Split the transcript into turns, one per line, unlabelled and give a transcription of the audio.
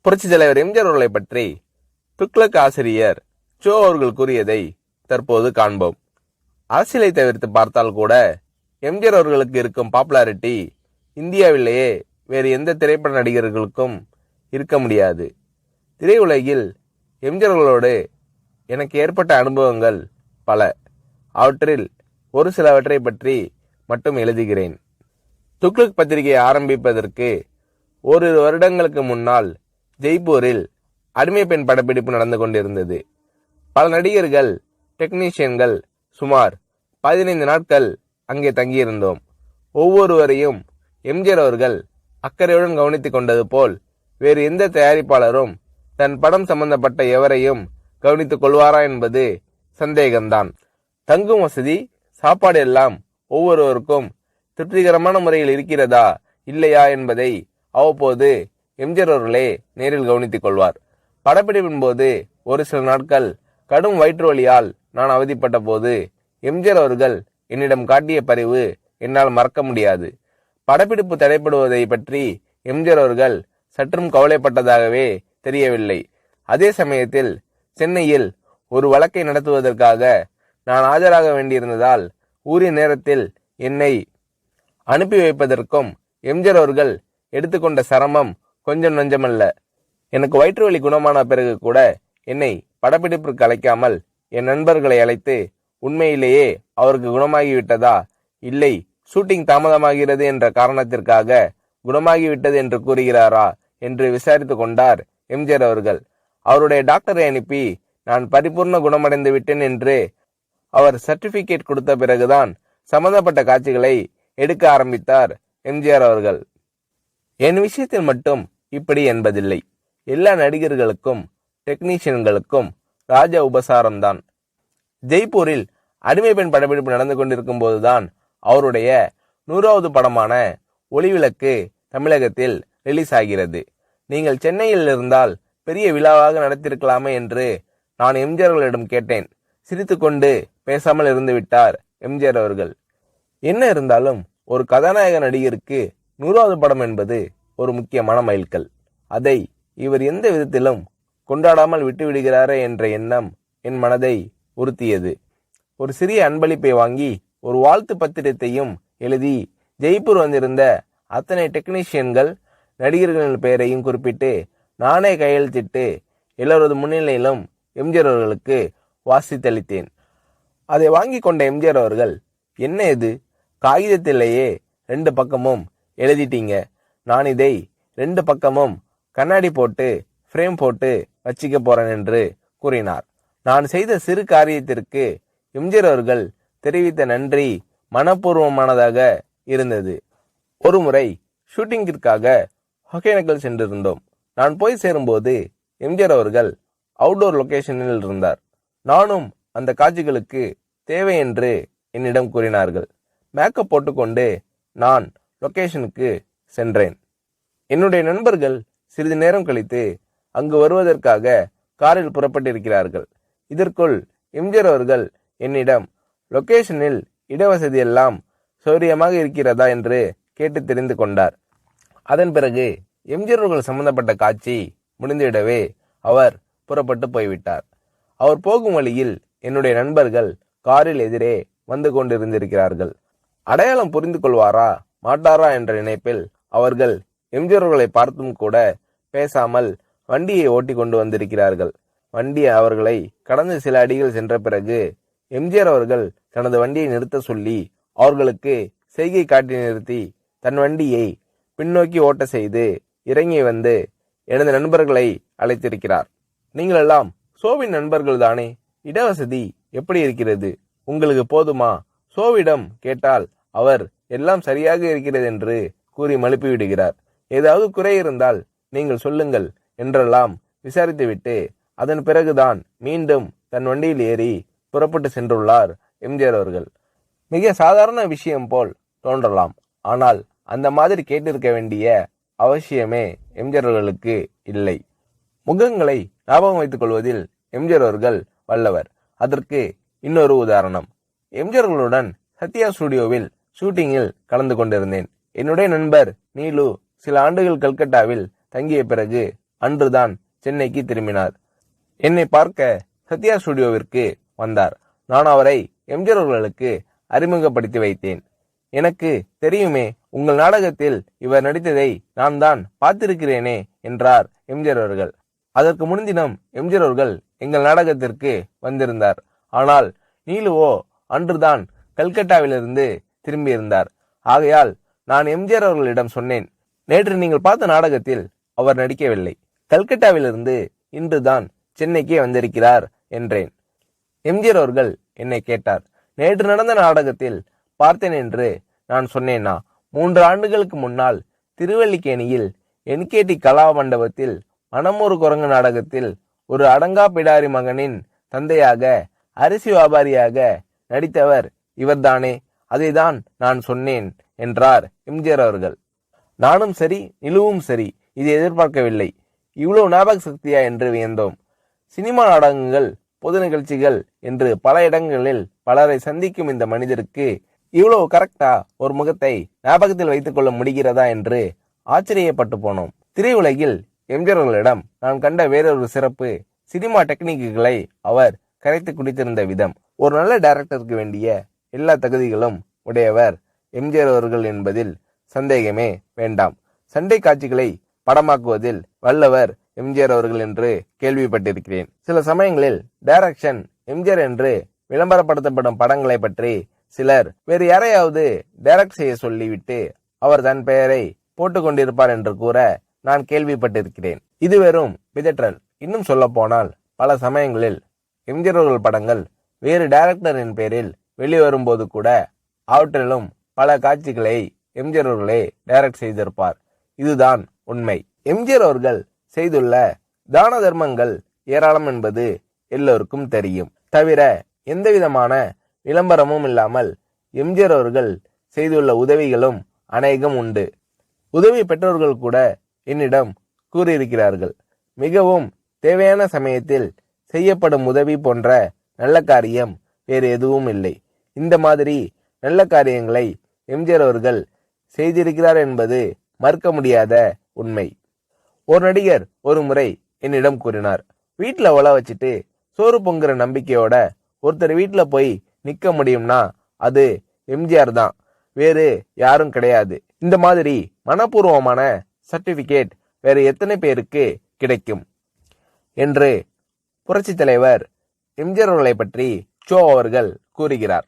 புரட்சி தலைவர் எம்ஜிஆர் அவர்களை பற்றி துக்ளக் ஆசிரியர் சோ அவர்கள் கூறியதை தற்போது காண்போம். அரசியலை தவிர்த்து பார்த்தால் கூட எம்ஜிஆர் அவர்களுக்கு இருக்கும் பாப்புலாரிட்டி இந்தியாவிலேயே வேறு எந்த திரைப்பட நடிகர்களுக்கும் இருக்க முடியாது. திரையுலகில் எம்ஜிஆர் அவர்களோடு எனக்கு ஏற்பட்ட அனுபவங்கள் பல. அவற்றில் ஒரு சிலவற்றை பற்றி மட்டும் எழுதுகிறேன். துக்ளக் பத்திரிகை ஆரம்பிப்பதற்கு ஓரிரு வருடங்களுக்கு முன்னால் ஜெய்ப்பூரில் அடிமை பெண் படப்பிடிப்பு நடந்து கொண்டிருந்தது. பல நடிகர்கள், டெக்னீஷியன்கள் சுமார் 15 நாட்கள் அங்கே தங்கியிருந்தோம். ஒவ்வொருவரையும் எம்ஜிஆர் அவர்கள் அக்கறையுடன் கவனித்துக் கொண்டது போல் வேறு எந்த தயாரிப்பாளரும் தன் படம் சம்பந்தப்பட்ட எவரையும் கவனித்துக் கொள்வாரா என்பது சந்தேகம்தான். தங்கும் வசதி, சாப்பாடு எல்லாம் ஒவ்வொருவருக்கும் திருப்திகரமான முறையில் இருக்கிறதா இல்லையா என்பதை அவ்வப்போது எம்ஜிஆர் அவர்களே நேரில் கவனித்துக் கொள்வார். படப்பிடிப்பின் போது ஒரு சில நாட்கள் கடும் வயிற்று வலியால் நான் அவதிப்பட்ட போது எம்ஜிஆர் அவர்கள் என்னிடம் காட்டிய பரிவு என்னால் மறக்க முடியாது. படப்பிடிப்பு தடைப்படுவதை பற்றி எம்ஜிஆர் அவர்கள் சற்றும் கவலைப்பட்டதாகவே தெரியவில்லை. அதே சமயத்தில் சென்னையில் ஒரு வழக்கை நடத்துவதற்காக நான் ஆஜராக வேண்டியிருந்ததால் உரிய நேரத்தில் என்னை அனுப்பி வைப்பதற்கும் எம்ஜிஆர் அவர்கள் எடுத்துக்கொண்ட சிரமம் கொஞ்சம் நஞ்சமல்ல. எனக்கு வயிற்று வலி குணமான பிறகு கூட என்னை படப்பிடிப்பிற்கு அழைக்காமல் என் நண்பர்களை அழைத்து உண்மையிலேயே அவருக்கு குணமாகிவிட்டதா, இல்லை ஷூட்டிங் தாமதமாகிறது என்ற காரணத்திற்காக குணமாகிவிட்டது என்று கூறுகிறாரா என்று விசாரித்து கொண்டார் எம்ஜிஆர் அவர்கள். அவருடைய டாக்டரை அனுப்பி நான் பரிபூர்ண குணமடைந்து விட்டேன் என்று அவர் சர்டிபிகேட் கொடுத்த பிறகுதான் சம்பந்தப்பட்ட காட்சிகளை எடுக்க ஆரம்பித்தார் எம்ஜிஆர் அவர்கள். என் விஷயத்தில் மட்டும் இப்படி என்பதில்லை. எல்லா நடிகர்களுக்கும் டெக்னீஷியன்களுக்கும் ராஜ உபசாரம்தான். ஜெய்ப்பூரில் அடிமை பெண் படப்பிடிப்பு நடந்து கொண்டிருக்கும் போதுதான் அவருடைய 100வது படமான ஒளிவிளக்கு தமிழகத்தில் ரிலீஸ் ஆகிறது. நீங்கள் சென்னையில் இருந்தால் பெரிய விழாவாக நடத்திருக்கலாமே என்று நான் எம்ஜிஆர் அவர்களிடம் கேட்டேன். சிரித்துக்கொண்டு பேசாமல் இருந்து விட்டார் எம்ஜிஆர் அவர்கள். என்ன இருந்தாலும் ஒரு கதாநாயக நடிகருக்கு 100வது படம் என்பது ஒரு முக்கியமான மைல்கல். அதை இவர் எந்த விதத்திலும் கொண்டாடாமல் விட்டுவிடுகிறாரே என்ற எண்ணம் என் மனதை உறுத்தியது. ஒரு சிறிய அன்பளிப்பை வாங்கி ஒரு வாழ்த்து பத்திரத்தையும் எழுதி ஜெய்ப்பூர் வந்திருந்த அத்தனை டெக்னீஷியன்கள், நடிகர்களின் பெயரையும் குறிப்பிட்டு நானே கையெழுத்திட்டு எல்லோரது முன்னிலையிலும் எம்ஜிஆர் அவர்களுக்கு வாசித்தளித்தேன். அதை வாங்கி கொண்ட எம்ஜிஆர் அவர்கள், என்ன இது, காகிதத்திலேயே 2 பக்கமும் எழுதிட்டீங்க, நான் இதை 2 பக்கமும் கண்ணாடி போட்டு ஃப்ரேம் போட்டு வச்சிக்க போறேன் என்று கூறினார். நான் செய்த சிறு காரியத்திற்கு எம்ஜிஆர் அவர்கள் தெரிவித்த நன்றி மனப்பூர்வமானதாக இருந்தது. ஒரு முறை ஷூட்டிங்கிற்காக ஒகேனக்கல் சென்றிருந்தோம். நான் போய் சேரும்போது எம்ஜிஆர் அவர்கள் அவுட்டோர் லொகேஷனில் இருந்தார். நானும் அந்த காட்சிகளுக்கு தேவை என்று என்னிடம் கூறினார்கள். மேக்கப் போட்டுக்கொண்டு நான் லொகேஷனுக்கு சென்றேன். என்னுடைய நண்பர்கள் சிறிது நேரம் கழித்து அங்கு வருவதற்காக காரில் புறப்பட்டிருக்கிறார்கள். இதற்குள் எம்ஜிஆர் அவர்கள் என்னிடம் லொகேஷனில் இடவசதி எல்லாம் சௌரியமாக இருக்கிறதா என்று கேட்டு தெரிந்து கொண்டார். அதன் பிறகு எம்ஜிஆர் அவர்கள் சம்பந்தப்பட்ட காட்சி முடிந்துவிடவே அவர் புறப்பட்டு போய்விட்டார். அவர் போகும் வழியில் என்னுடைய நண்பர்கள் காரில் எதிரே வந்து கொண்டிருந்திருக்கிறார்கள். அடையாளம் புரிந்து கொள்வாரா மாட்டாரா என்ற நினைப்பில் அவர்கள் எம்ஜிஆர் அவர்களை பார்த்தும் கூட பேசாமல் வண்டியை ஓட்டி கொண்டு வந்திருக்கிறார்கள். வண்டி அவர்களை கடந்து சில அடிகள் சென்ற பிறகு எம்ஜிஆர் அவர்கள் தனது வண்டியை நிறுத்த சொல்லி அவர்களுக்கு செய்கை காட்டி நிறுத்தி தன் வண்டியை பின்னோக்கி ஓட்ட செய்து இறங்கி வந்து எனது நண்பர்களை அழைத்திருக்கிறார். நீங்கள் எல்லாம் சோவின் நண்பர்கள் தானே, இடவசதி எப்படி இருக்கிறது, உங்களுக்கு போதுமா? சோவிடம் கேட்டால் அவர் எல்லாம் சரியாக இருக்கிறது என்று கூறி மழுப்பி விடுகிறார். ஏதாவது குறை இருந்தால் நீங்கள் சொல்லுங்கள் என்றெல்லாம் விசாரித்துவிட்டு அதன் பிறகுதான் மீண்டும் தன் வண்டியில் ஏறி புறப்பட்டு சென்றுள்ளார் எம்ஜிஆர் அவர்கள். மிக சாதாரண விஷயம் போல் தோன்றலாம், ஆனால் அந்த மாதிரி கேட்டிருக்க வேண்டிய அவசியமே எம்ஜிஆர் அவர்களுக்கு இல்லை. முகங்களை ஞாபகம் வைத்துக் கொள்வதில் எம்ஜிஆர் அவர்கள் வல்லவர். அதற்கு இன்னொரு உதாரணம். எம்ஜிஆர் அவர்களுடன் சத்யா ஸ்டுடியோவில் ஷூட்டிங்கில் கலந்து கொண்டிருந்தேன். என்னுடைய நண்பர் நீலு சில ஆண்டுகள் கல்கட்டாவில் தங்கிய பிறகு அன்றுதான் சென்னைக்கு திரும்பினார். என்னை பார்க்க சத்யா ஸ்டுடியோவிற்கு வந்தார். நான் அவரை எம்ஜிஆர் அவர்களுக்கு அறிமுகப்படுத்தி வைத்தேன். எனக்கு தெரியுமே, உங்கள் நாடகத்தில் இவர் நடித்ததை நான் தான் பார்த்திருக்கிறேனே என்றார் எம்ஜிஆர் அவர்கள். அதற்கு முன்தினம் எம்ஜிஆர் அவர்கள் எங்கள் நாடகத்திற்கு வந்திருந்தார். ஆனால் நீலுவோ அன்றுதான் கல்கட்டாவிலிருந்து திரும்பியிருந்தார். ஆகையால் நான் எம்ஜிஆர் அவர்களிடம் சொன்னேன், நேற்று நீங்கள் பார்த்த நாடகத்தில் அவர் நடிக்கவில்லை. கல்கட்டாவிலிருந்து இன்றுதான் சென்னைக்கே வந்திருக்கிறார் என்றேன். எம்ஜிஆர் அவர்கள் என்னை கேட்டார், நேற்று நடந்த நாடகத்தில் பார்த்தேன் என்று நான் சொன்னேனா? 3 ஆண்டுகளுக்கு முன்னால் திருவல்லிக்கேணியில் என்கேடி கலா மண்டபத்தில் மனமொரு குரங்கு நாடகத்தில் ஒரு அடங்கா பிடாரி மகனின் தந்தையாக அரிசி வியாபாரியாக நடித்தவர் இவர்தானே, அதைதான் நான் சொன்னேன் என்றார் எம்ஜிஆர் அவர்கள். நானும் சரி, நிலுவும் சரி, இதை எதிர்பார்க்கவில்லை. இவ்வளவு ஞாபக சக்தியா என்று வியந்தோம். சினிமா நாடகங்கள், பொது நிகழ்ச்சிகள் என்று பல இடங்களில் பலரை சந்திக்கும் இந்த மனிதருக்கு இவ்வளவு கரெக்டா ஒரு முகத்தை ஞாபகத்தில் வைத்துக் கொள்ள முடிகிறதா என்று ஆச்சரியப்பட்டு போனோம். திரையுலகில் எம்ஜிஆர் அவர்களிடம் நான் கண்ட வேறொரு சிறப்பு, சினிமா டெக்னிக்குகளை அவர் கரைத்து குடித்திருந்த விதம். ஒரு நல்ல டைரக்டருக்கு வேண்டிய எல்லா தகுதிகளும் உடையவர் எம்ஜிஆர் அவர்கள் என்பதில் சந்தேகமே வேண்டாம். சண்டை காட்சிகளை படமாக்குவதில் வல்லவர் எம்ஜிஆர் அவர்கள் என்று கேள்விப்பட்டிருக்கிறேன். சில சமயங்களில் டைரக்ஷன் எம்ஜிஆர் என்று விளம்பரப்படுத்தப்படும் படங்களை பற்றி சிலர் வேறு யாரையாவது டைரக்ட் செய்ய சொல்லிவிட்டு அவர் தன் பெயரை போட்டுக் கொண்டிருப்பார் என்று கூற நான் கேள்விப்பட்டிருக்கிறேன். இது வெறும் பிதற்றல். இன்னும் சொல்ல போனால் பல சமயங்களில் எம்ஜிஆர் அவர்கள் படங்கள் வேறு டைரக்டரின் பெயரில் வெளிவரும்போது கூட அவற்றிலும் பல காட்சிகளை எம்ஜிஆர் அவர்களே டைரக்ட் செய்திருப்பார். இதுதான் உண்மை. எம்ஜிஆர் அவர்கள் செய்துள்ள தான தர்மங்கள் ஏராளம் என்பது எல்லோருக்கும் தெரியும். தவிர எந்தவிதமான விளம்பரமும் இல்லாமல் எம்ஜிஆர் அவர்கள் செய்துள்ள உதவிகளும் அநேகம் உண்டு. உதவி பெற்றோர்கள் கூட என்னிடம் கூறியிருக்கிறார்கள். மிகவும் தேவையான சமயத்தில் செய்யப்படும் உதவி போன்ற நல்ல காரியம் வேறு எதுவும் இல்லை. இந்த மாதிரி நல்ல காரியங்களை எம்ஜிஆர் அவர்கள் செய்திருக்கிறார் என்பது மறுக்க முடியாத உண்மை. ஒரு நடிகர் ஒரு முறை என்னிடம் கூறினார், வீட்டுல ஒல வச்சுட்டு சோறு பொங்குற நம்பிக்கையோட ஒருத்தர் வீட்டுல போய் நிக்க முடியும்னா அது எம்ஜிஆர் தான், வேறு யாரும் கிடையாது. இந்த மாதிரி மனப்பூர்வமான சர்டிபிகேட் வேறு எத்தனை பேருக்கு கிடைக்கும் என்று புரட்சி தலைவர் எம்ஜிஆர் அவர்களை பற்றி சோ அவர்கள் கூறுகிறார்.